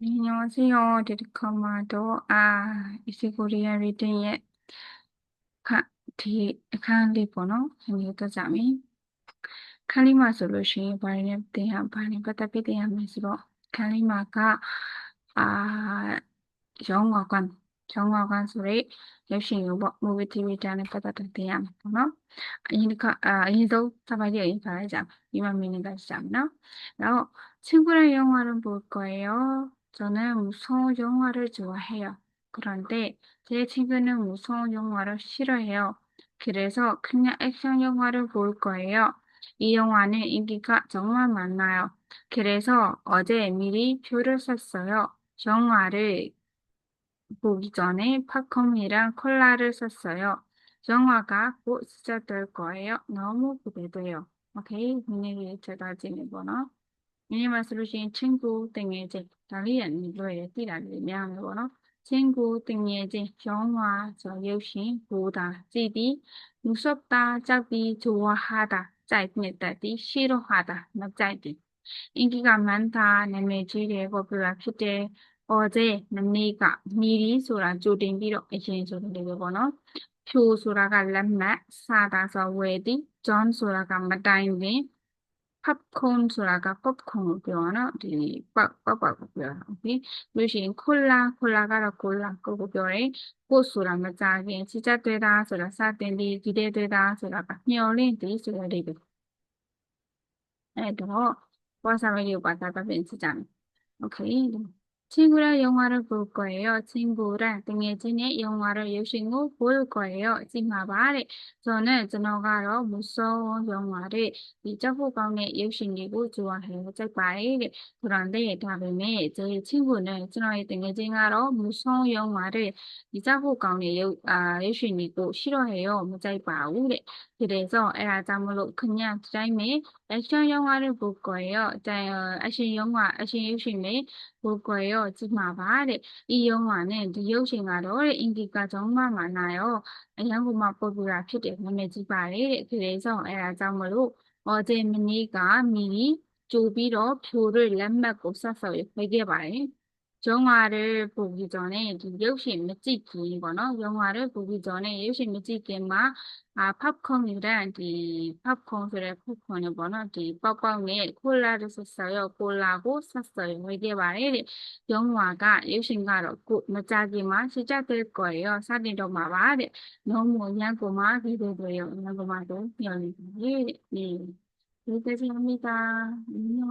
안녕하세요. 데리카마도 이제 코리안 리딩의အခန်းလေးပေါ့နော်မျိုးတော့ကြမယ်ခန်းလေးမှာဆိုလို့ရှိရင်ဘာတွေနဲ့သင်ရဘာတွေပတ်သက်ပြီးသင်ရမယ်ဆိုတော့ခန်းလေးမှာကအာရောင်းဝကန်ဆိုတဲ့ရုပ်ရှင်ရုံပေါ့ movie theater နဲ့ပတ်သက်တဲ့သင်ရမယ်ပေါ့နော်အရင်ဆုံးစပိုင်းလေးအရင်ခါလိုက်ကြပြီးမှမင်းနဲ့ကြမယ်နော်然后친구랑 영화를 볼 거예요. 저는 무서운 영화를 좋아해요. 그런데 제 친구는 무서운 영화를 싫어해요. 그래서 그냥 액션 영화를 볼 거예요. 이 영화는 인기가 정말 많아요. 그래서 어제 미리 표를 샀어요. 영화를 보기 전에 팝콘이랑 콜라를 샀어요. 영화가 곧 시작될 거예요. 너무 기대돼요. 오케이, 분위기 제가 지내보나? 미니말 솔루션 친구 땡예지 달리는 거에 띠라를 미안하거나 친구 땡예지 영화 저 역시 보다 찌디 무섭다 짜디 좋아하다 짜이했다디 싫어하다 납짜이디 인기가 많다 나머지의 popular ဖြစ်တဲ့ 어제 남미가 미리 소라 조딩 비로 이제 소리 되거나 표 소라가 람마 사다서 웨디 존 소라가 마다인데 팝콘 소라가 popcornပြောတာဒီပေါ့ပြောတာ okay လို့ရှိရင် 콜라가 콜라 그거ပြောတယ် 꽃 소라မကြခင် 시작되다 소라 စတင်သည် 기대되다 소라가 မျှော်လင့်သည် ဆိုတဲ့ အဲ့တော့ 버사메리오 바다가 벤치잖아. 오케이. 친구랑 영화를 볼 거예요. 친구랑 등해진의 영화를 여신고 볼 거예요. 지마바래. 저는 전화가로 무서운 영화를 이자후강의 여신이고 좋아해요. 짝바이래. 그런데 다음에 제 친구는 전화의 등해진하러 무서운 영화를 이자후강의 여신이고 싫어해요. 무자이바우래. 그래서 에라자물로 그냥 드라이메 액션 영화를 볼 거예요. 액션 요즘에 볼 거예요. 지마바래. 이 영화는 리오싱아로 인기가 정말 많아요. 한국만 popular ဖြစ်တယ် 지바래. 그래서 에라자물로 어제 미니가 미리 조비로 표를 람맞고 샀어요. 되게 봐요. 영화를 보기 전에 역시 찍긴 거너 영화를 보기 전에 역시 찍긴마 팝콘이랑 팝콘 그래 팝콘을 뭐너 popcorn에 콜라를 샀어요. 콜라고 샀어요. 이게 말이래. 영화가 역시가로 무작위만 시작될 거예요. 사진도 말해. 너무 양고마 기대돼요. 양고마도 열리게. 네. 여기까지 합니다. 안녕.